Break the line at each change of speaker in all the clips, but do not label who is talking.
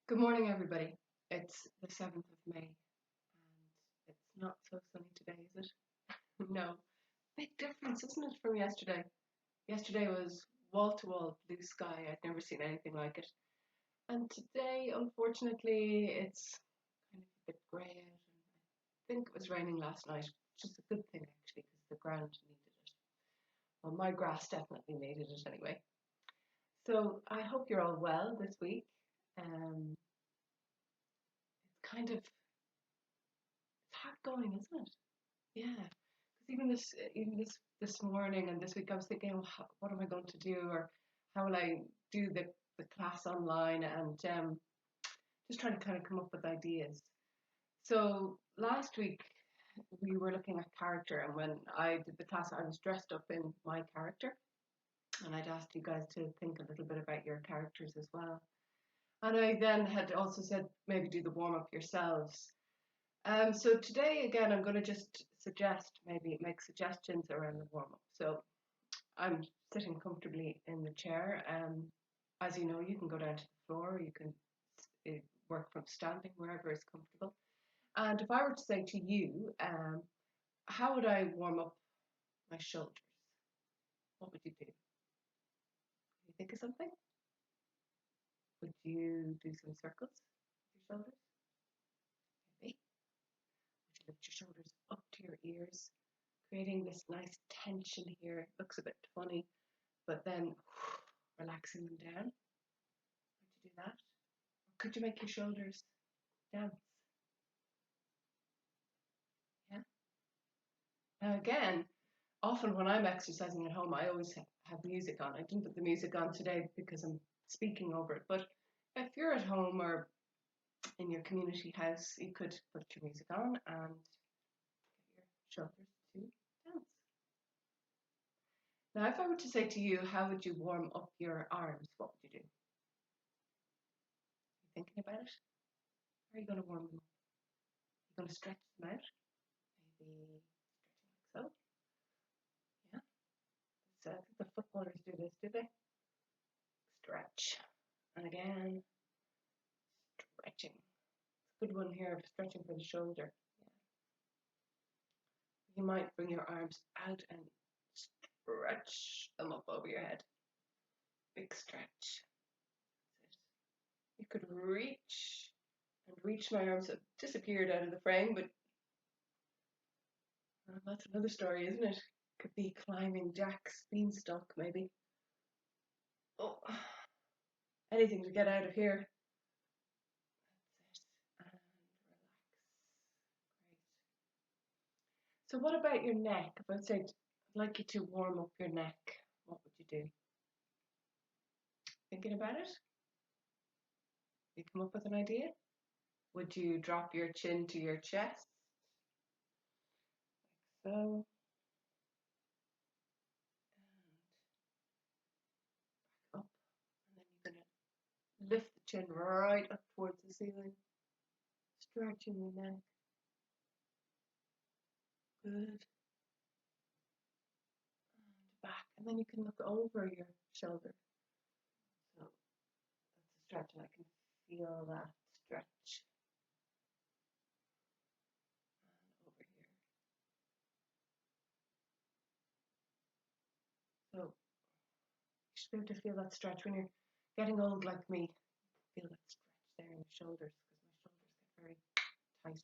Good morning, everybody. It's the 7th of May, and it's not so sunny today, is it? No. Big difference, isn't it, from yesterday? Yesterday was wall to wall blue sky. I'd never seen anything like it. And today, unfortunately, it's kind of a bit grey out, and I think it was raining last night, which is a good thing, actually, because the ground needed it. Well, my grass definitely needed it anyway. So I hope you're all well this week. Um, it's kind of it's hard going, isn't it? Yeah, because even this morning and this week, I was thinking, oh, what am I going to do, or how will I do the class online, and just trying to kind of come up with ideas. So last week we were looking at character, and when I did the class, I was dressed up in my character, and I'd asked you guys to think a little bit about your characters as well. And I then had also said maybe do the warm up yourselves. So today again, I'm going to just maybe make suggestions around the warm up. So I'm sitting comfortably in the chair. As you know, you can go down to the floor. You can work from standing wherever is comfortable. And if I were to say to you, how would I warm up my shoulders? What would you do? Can you think of something? Would you do some circles with your shoulders? Maybe. Would you lift your shoulders up to your ears, creating this nice tension here? It looks a bit funny, but then relaxing them down. Would you do that? Or could you make your shoulders dance? Yeah. Now again, often when I'm exercising at home, I always have music on. I didn't put the music on today because I'm speaking over it. But if you're at home or in your community house, you could put your music on and get your shoulders to dance. Now, if I were to say to you, how would you warm up your arms? What would you do? You thinking about it? How are you going to warm them up? You're going to stretch them out, maybe stretching like so. Yeah. So I think the footballers do this, do they? Stretch. And again, stretching. It's a good one here, stretching for the shoulder. Yeah. You might bring your arms out and stretch them up over your head. Big stretch. You could reach and reach. My arms have disappeared out of the frame, but that's another story, isn't it? Could be climbing Jack's beanstalk, maybe. Oh, anything to get out of here. That's it. And relax. Great. So, what about your neck? If I said I'd like you to warm up your neck, what would you do? Thinking about it? You come up with an idea? Would you drop your chin to your chest? Like so. And up. And then you're going to lift the chin right up towards the ceiling. Stretching the neck. Good. And back. And then you can look over your shoulder. So that's a stretch, and I can feel that stretch. And over here. So you should be able to feel that stretch when you're getting old like me. Feel that stretch there in the shoulders because my shoulders get very tight.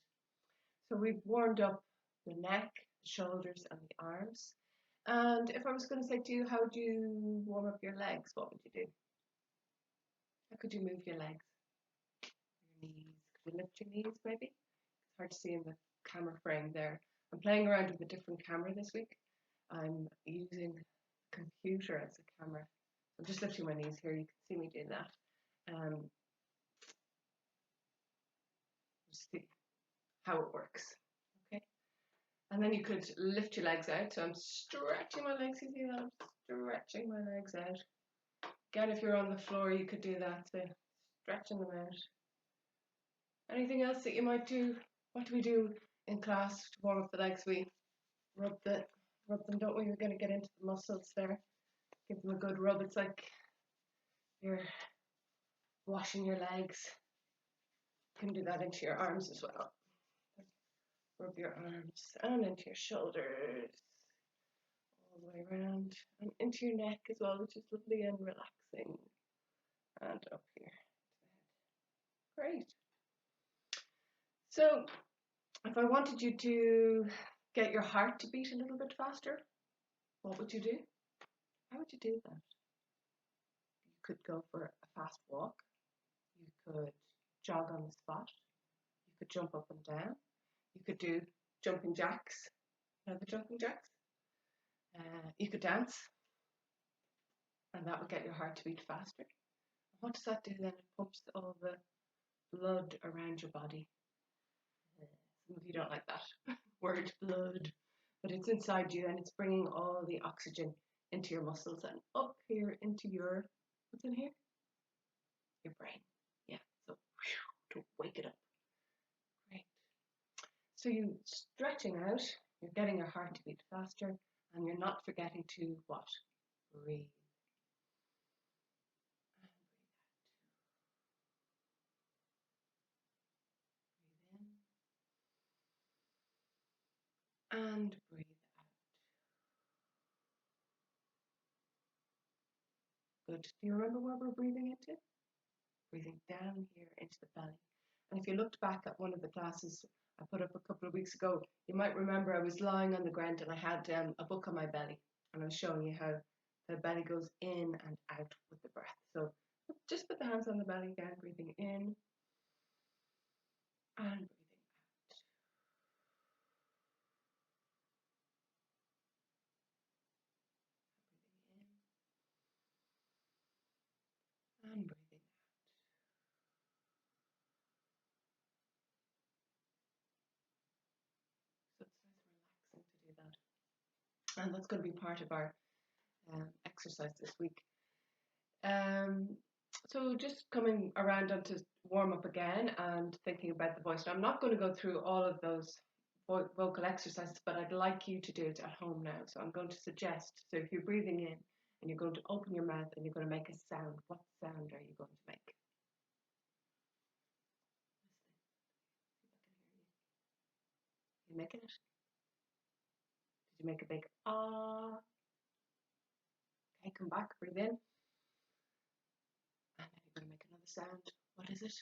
So we've warmed up the neck, the shoulders, and the arms. And if I was going to say to you, how would you warm up your legs? What would you do? How could you move your legs? Your knees. Could you lift your knees maybe? It's hard to see in the camera frame there. I'm playing around with a different camera this week. I'm using a computer as a camera. I'm just lifting my knees here. You can see me doing that. Just see how it works. Okay. And then you could lift your legs out. So I'm stretching my legs. You see that? I'm stretching my legs out. Again, if you're on the floor, you could do that. So stretching them out. Anything else that you might do? What do we do in class to warm up the legs? We rub them, don't we? We're going to get into the muscles there. Give them a good rub. It's like you're washing your legs. You can do that into your arms as well. Rub your arms and into your shoulders, all the way around, and into your neck as well, which is lovely and relaxing. And up here. Great. So, if I wanted you to get your heart to beat a little bit faster, what would you do? How would you do that? You could go for a fast walk. You could jog on the spot. You could jump up and down. You could do jumping jacks. You know the jumping jacks? You could dance, and that would get your heart to beat faster. What does that do then? It pumps all the blood around your body. Some of you don't like that word, blood, but it's inside you and it's bringing all the oxygen into your muscles and up here into your, what's in here? Your brain. Yeah, so to wake it up. Great. So you're stretching out, you're getting your heart to beat faster, and you're not forgetting to what? Breathe. And breathe out. Good. Do you remember where we're breathing into? Breathing down here into the belly. And if you looked back at one of the classes I put up a couple of weeks ago, you might remember I was lying on the ground and I had a book on my belly, and I was showing you how the belly goes in and out with the breath. So just put the hands on the belly again, breathing in and breathing out. Breathing in and breathing out. So it's nice and relaxing to do that. And that's going to be part of our exercise this week. So just coming around onto warm up again and thinking about the voice. Now I'm not going to go through all of those vocal exercises, but I'd like you to do it at home now. So I'm going to suggest, so if you're breathing in and you're going to open your mouth and you're going to make a sound, what sound are you going to make? Are you making it? Did you make a big ah? Okay, come back, breathe in. And then you're going to make another sound. What is it?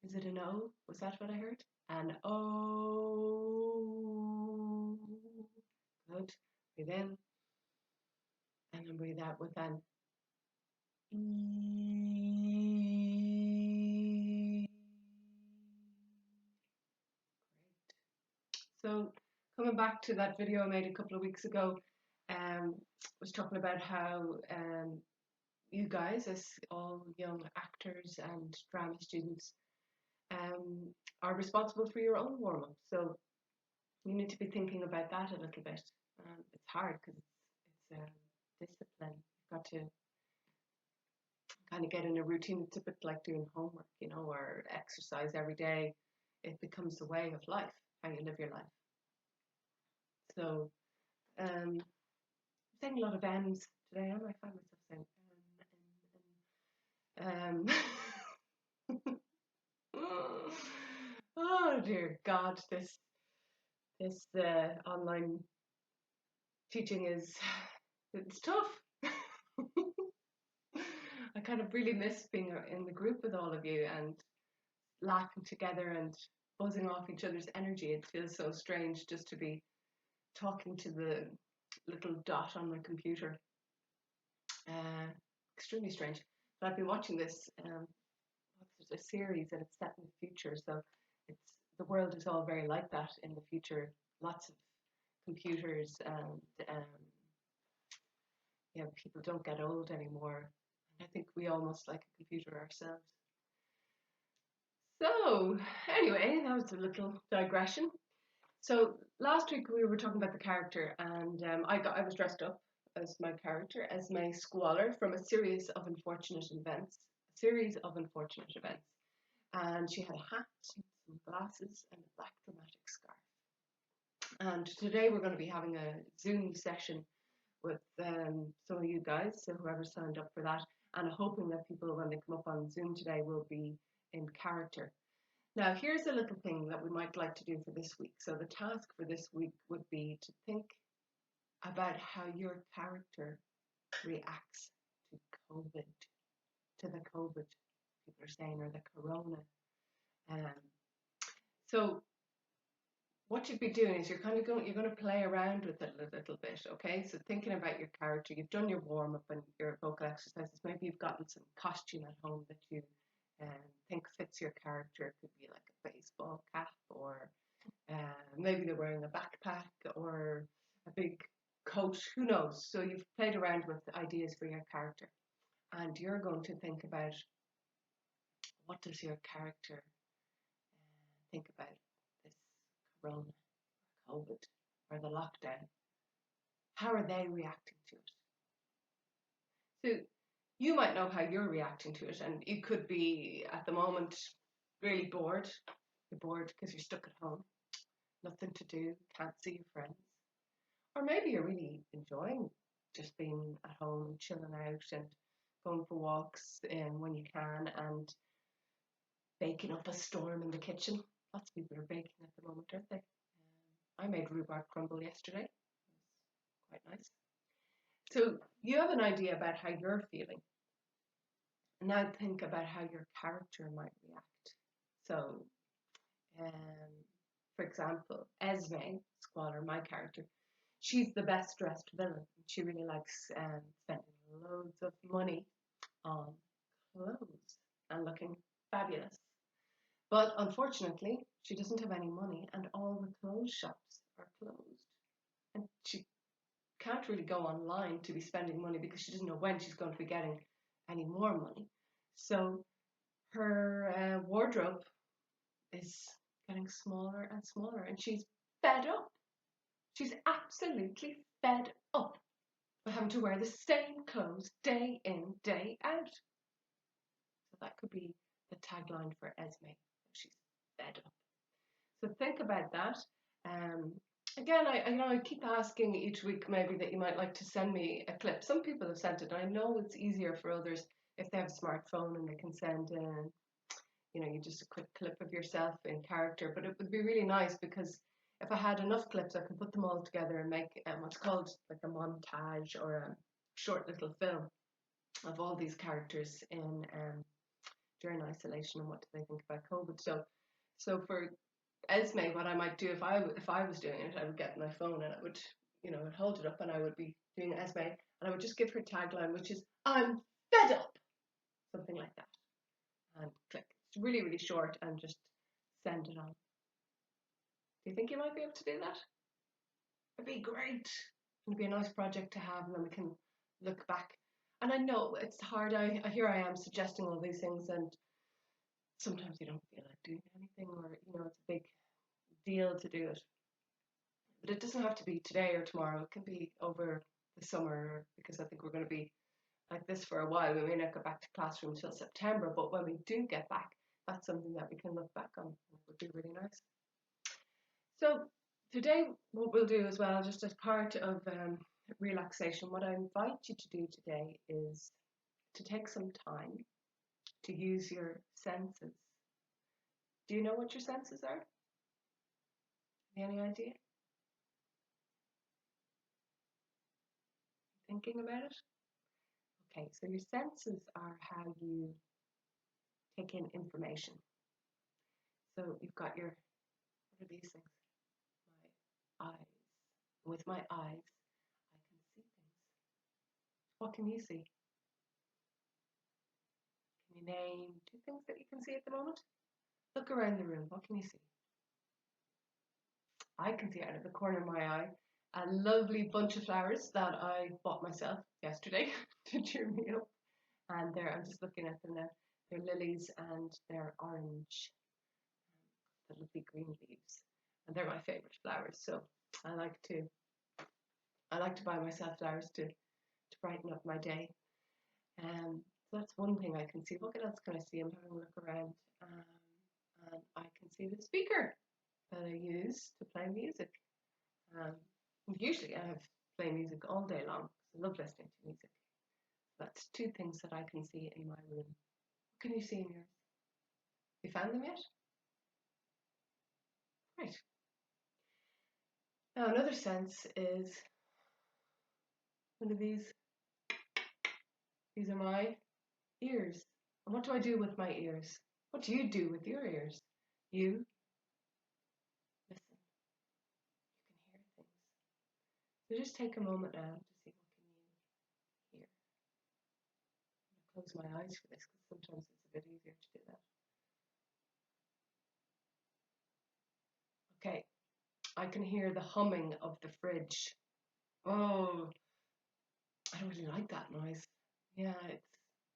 Is it an O? Was that what I heard? An O. Good. Breathe in. And then breathe out with an E. Great. So coming back to that video I made a couple of weeks ago, was talking about how you guys, as all young actors and drama students, are responsible for your own warm-up. So you need to be thinking about that a little bit. It's hard because it's discipline. You've got to kind of get in a routine. It's a bit like doing homework, you know, or exercise every day. It becomes the way of life, how you live your life. So I'm saying a lot of M's today. I might find myself saying oh dear God, this online teaching it's tough. I kind of really miss being in the group with all of you and laughing together and buzzing off each other's energy. It feels so strange just to be talking to the little dot on my computer. Extremely strange. But I've been watching this a series and it's set in the future, so it's the world is all very like that in the future. Lots of computers and people don't get old anymore. I think we almost like a computer ourselves. So anyway, that was a little digression. So last week we were talking about the character, and I was dressed up as my character, as May Squalor, from a series of unfortunate events. And she had a hat, some glasses, and a black dramatic scarf. And today we're going to be having a Zoom session with some of you guys, so whoever signed up for that, and hoping that people, when they come up on Zoom today, will be in character. Now, here's a little thing that we might like to do for this week. So the task for this week would be to think about how your character reacts to COVID, to the COVID, people are saying, or the corona. Um, so what you'd be doing is you're going to play around with it a little bit, okay? So thinking about your character, you've done your warm up and your vocal exercises. Maybe you've gotten some costume at home that you think fits your character. It could be like a baseball cap, or maybe they're wearing a backpack or a big coat. Who knows? So you've played around with ideas for your character, and you're going to think about what does your character think about this corona, COVID, or the lockdown? How are they reacting to it? So you might know how you're reacting to it, and you could be at the moment really bored. You're bored because you're stuck at home, nothing to do, can't see your friends. Or maybe you're really enjoying just being at home, chilling out, and going for walks when you can, and baking up a storm in the kitchen. Lots of people are baking at the moment, aren't they? I made rhubarb crumble yesterday. It was quite nice. So you have an idea about how you're feeling. Now think about how your character might react. So, for example, Esme, Squalor, my character, she's the best dressed villain. She really likes spending loads of money on clothes and looking fabulous. But unfortunately, she doesn't have any money, and all the clothes shops are closed. And she can't really go online to be spending money because she doesn't know when she's going to be getting any more money. So her wardrobe is getting smaller and smaller, and she's fed up. She's absolutely fed up with having to wear the same clothes day in, day out. So that could be the tagline for Esme. She's fed up. So think about that. Again, I keep asking each week maybe that you might like to send me a clip. Some people have sent it. I know it's easier for others if they have a smartphone and they can send in, you just a quick clip of yourself in character. But it would be really nice because if I had enough clips, I can put them all together and make what's called like a montage or a short little film of all these characters in during isolation and what do they think about COVID. So for Esme, what I might do if I was doing it, I would get my phone and I would, I'd hold it up and I would be doing Esme and I would just give her tagline, which is "I'm fed up," something like that, and click. It's really, really short, and just send it on. Do you think you might be able to do that? It'd be great. It'd be a nice project to have, and then we can look back. And I know it's hard. Here I am suggesting all these things, and sometimes you don't feel like doing anything, or it's a big deal to do it. But it doesn't have to be today or tomorrow. It can be over the summer, because I think we're going to be like this for a while. We may not go back to classroom till September, but when we do get back, that's something that we can look back on. It would be really nice. So today, what we'll do as well, just as part of relaxation, what I invite you to do today is to take some time to use your senses. Do you know what your senses are? Any idea? Thinking about it? Okay, so your senses are how you take in information. So you've got what are these things? My eyes. With my eyes, I can see things. What can you see? Can you name 2 things that you can see at the moment? Look around the room. What can you see? I can see out of the corner of my eye a lovely bunch of flowers that I bought myself yesterday to cheer me up. And I'm just looking at them now. They're lilies and they're orange, the lovely green leaves, and they're my favorite flowers. So I like to buy myself flowers to brighten up my day. So that's one thing I can see. What else can I see? I'm having a look around, and I can see the speaker that I use to play music. Usually I have play music all day long. I love listening to music. That's 2 things that I can see in my room. What can you see in yours? You found them yet? Right. Now another sense is one of these. These are my ears. And what do I do with my ears? What do you do with your ears? You listen. You can hear things. So just take a moment now to see what can you hear. I'm going to close my eyes for this because sometimes it's a bit easier to do that. Okay, I can hear the humming of the fridge. Oh, I don't really like that noise. Yeah,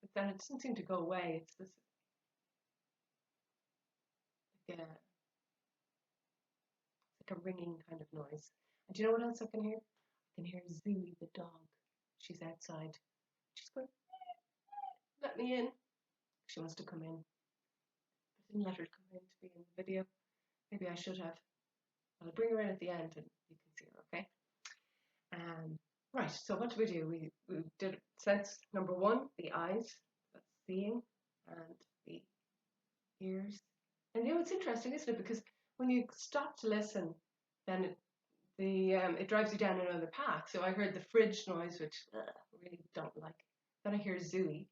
but then it doesn't seem to go away. It's this like a ringing kind of noise. And do you know what else I can hear? I can hear Zooey the dog. She's outside. She's going, let me in. She wants to come in. I didn't let her come in to be in the video. Maybe I should have. I'll bring her in at the end and you can see her, okay? Right, so what did we do? We did sense number one, the eyes, that's seeing, and the ears. And you know, it's interesting, isn't it? Because when you stop to listen, then it drives you down another path. So I heard the fridge noise, which I really don't like. Then I hear Zooey,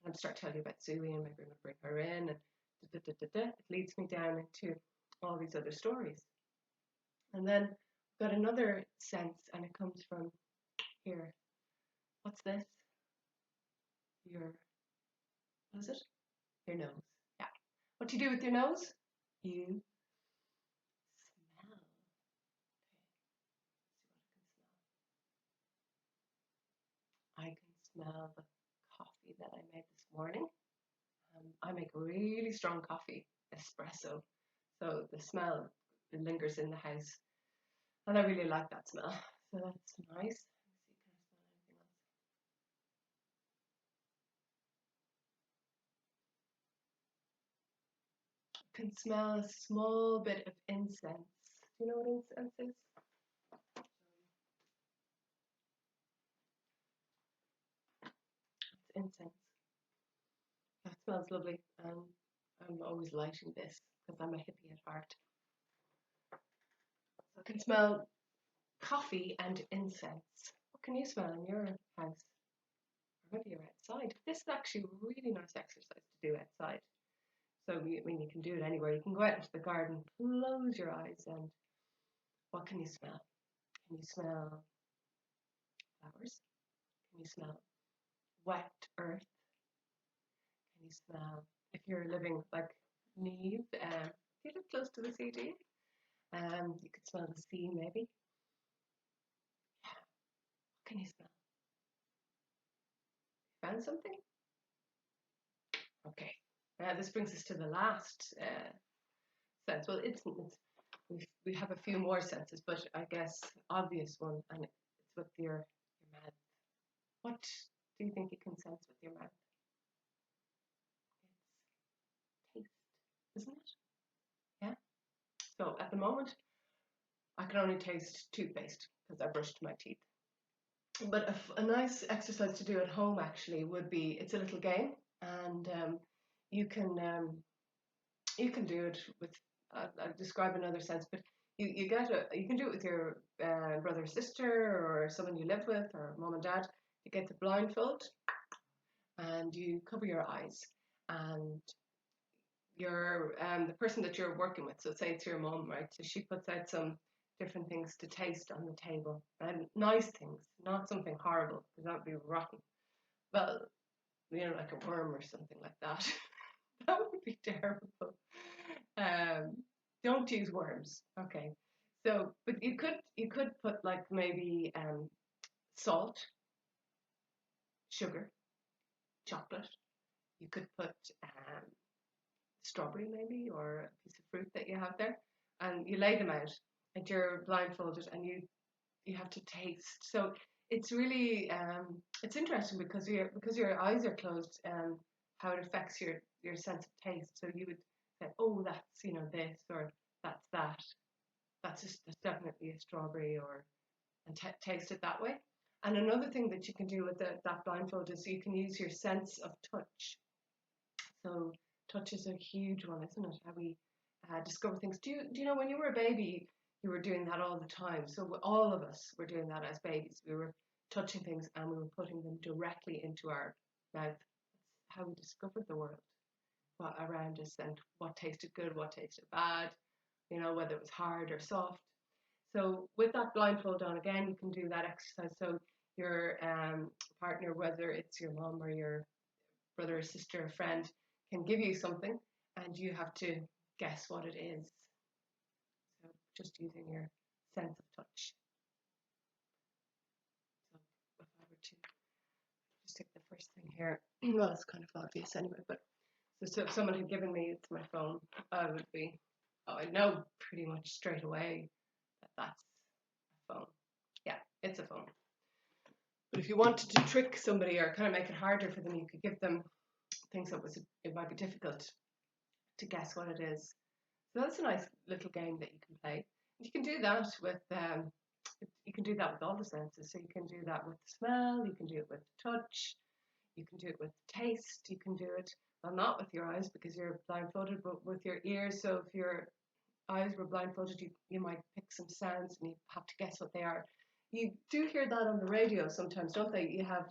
and I start telling you about Zooey, and maybe I'm going to bring her in, and it leads me down into all these other stories. And then got another sense, and it comes from here. What's this? What is it? Your nose. Yeah. What do you do with your nose? You smell. Okay, see what I can smell. I can smell the coffee that I made this morning. I make really strong coffee, espresso. So the smell lingers in the house. And I really like that smell. So that's nice. Can I smell anything else? I can smell a small bit of incense. Do you know what incense is? It's incense. That smells lovely. I'm always lighting this because I'm a hippie at heart. So I can smell coffee and incense. What can you smell in your house? Or maybe you're outside. This is actually a really nice exercise to do outside. So, I mean, you can do it anywhere. You can go out into the garden, close your eyes, and what can you smell? Can you smell flowers? Can you smell wet earth? Can you smell, if you're living like Neve, do you live close to the sea, do you? You could smell the sea, maybe. Yeah. What can you smell? Found something? Okay. This brings us to the last sense. Well, we have a few more senses, but I guess obvious one, and it's with your mouth. What do you think you can sense with your mouth? It's taste, isn't it? Yeah. So at the moment, I can only taste toothpaste because I brushed my teeth. But a nice exercise to do at home actually would be, it's a little game, and you can um, you can do it with, I'll describe another sense, but you can do it with your brother or sister or someone you live with or mom and dad. You get the blindfold and you cover your eyes, and the person that you're working with, so say it's your mom, right? So she puts out some different things to taste on the table, and nice things, not something horrible because that would be rotten. Well, like a worm or something like that. That would be terrible. Um, don't use worms. Okay. So, but you could put like maybe salt, sugar, chocolate. You could put strawberry maybe, or a piece of fruit that you have there, and you lay them out, and you're blindfolded, and you have to taste. So it's really it's interesting because your eyes are closed, how it affects your sense of taste. So you would say, oh, that's this, or that's that. That's definitely a strawberry, or and taste it that way. And another thing that you can do with that blindfold is you can use your sense of touch. So Touch is a huge one, isn't it? How we discover things. Do you know when you were a baby, you were doing that all the time? So all of us were doing that as babies. We were touching things and we were putting them directly into our mouth. That's how we discovered the world, what around us, and what tasted good, what tasted bad. You know, whether it was hard or soft. So with that blindfold on, again, you can do that exercise. So your partner, whether it's your mom or your brother or sister or friend, can give you something and you have to guess what it is. So just using your sense of touch. So if I were to just take the first thing here, well, it's kind of obvious anyway, but so if someone had given me it's my phone, I would be, oh, I know pretty much straight away that that's a phone. Yeah, it's a phone. But if you wanted to trick somebody or kind of make it harder for them, you could give them things that it might be difficult to guess what it is. So that's a nice little game that you can play. You can do that with all the senses. So you can do that with smell, you can do it with touch, you can do it with taste, you can do it, well, not with your eyes because you're blindfolded, but with your ears. So if your eyes were blindfolded, you might pick some sounds and you have to guess what they are. You do hear that on the radio sometimes, don't they? You have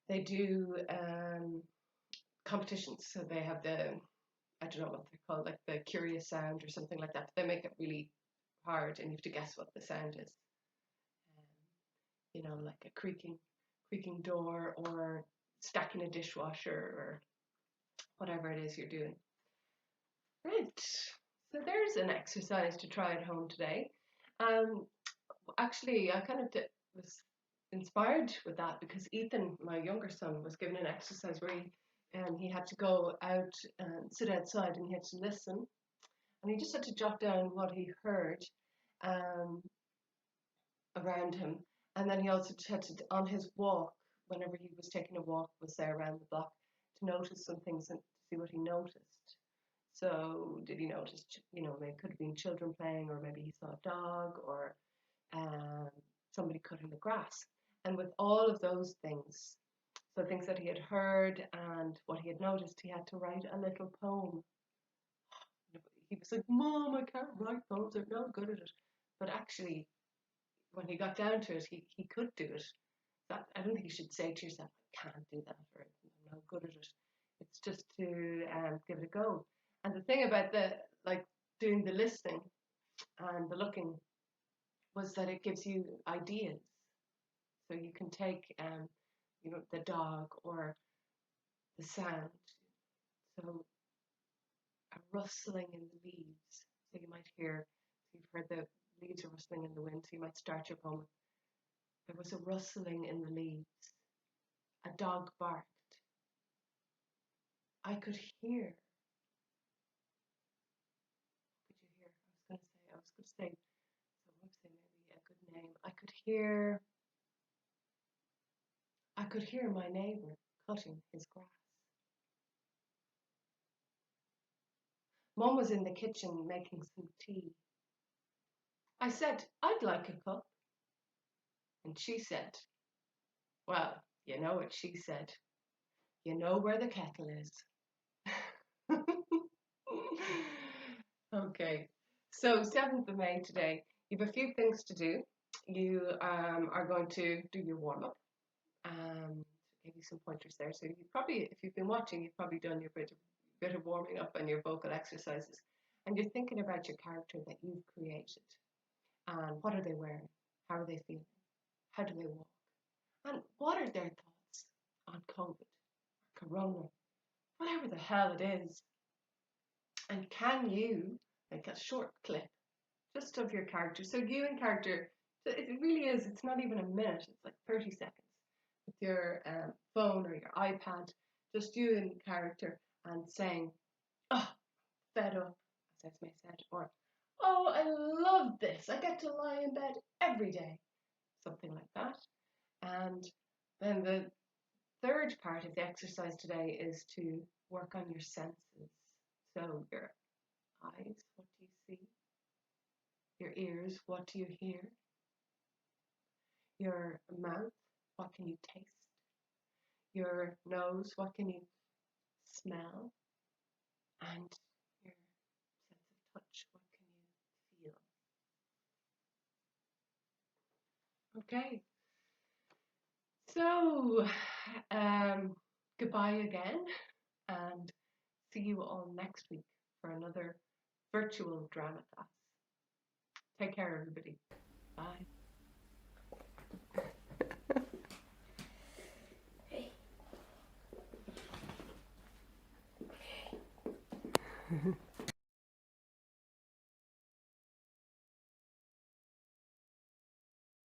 they do competitions. So they have I don't know what they're called, like the curious sound or something like that. They make it really hard, and you have to guess what the sound is. You know, like a creaking door or stacking a dishwasher or whatever it is you're doing. Right. So there's an exercise to try at home today. Um, Actually, I kind of was inspired with that because Ethan, my younger son, was given an exercise where he had to go out and sit outside and he had to listen, and he just had to jot down what he heard um, around him, and then he also had to, on his walk, whenever he was taking a walk, was there around the block, to notice some things and to see what he noticed. So did he notice, you know, it could have been children playing, or maybe he saw a dog, or um, somebody cutting the grass. And with all of those things, so things that he had heard and what he had noticed, he had to write a little poem. He was like, "Mom, I can't write poems. I'm not good at it." But actually, when he got down to it, he could do it. That, I don't think you should say to yourself, "I can't do that," or "I'm not good at it." It's just to give it a go. And the thing about doing the listening and the looking was that it gives you ideas. So you can take, the dog or the sound. So a rustling in the leaves. So you might hear, you've heard the leaves are rustling in the wind. So you might start your poem. There was a rustling in the leaves. A dog barked. I could hear. Could you hear? I was going to say, so I would say maybe a good name. I could hear my neighbor cutting his grass. Mom was in the kitchen making some tea. I said, I'd like a cup. And she said, well, you know what she said. You know where the kettle is. Okay, so 7th of May today. You have a few things to do. You are going to do your warm-up. Give you some pointers there. So you probably, if you've been watching, you've probably done your bit of warming up and your vocal exercises. And you're thinking about your character that you've created. And what are they wearing? How are they feeling? How do they walk? And what are their thoughts on COVID, Corona, whatever the hell it is? And can you make a short clip just of your character? So you in character, so it really is, it's not even a minute, it's like 30 seconds with your phone or your iPad, just you in character and saying, oh, fed up, as Esme said, or oh, I love this, I get to lie in bed every day, something like that. And then the third part of the exercise today is to work on your senses. So your eyes, what do you see? Your ears, what do you hear? Your mouth, what can you taste? Your nose, what can you smell? And your sense of touch, what can you feel? Okay, so goodbye again, and see you all next week for another virtual drama class. Take care, everybody. Bye.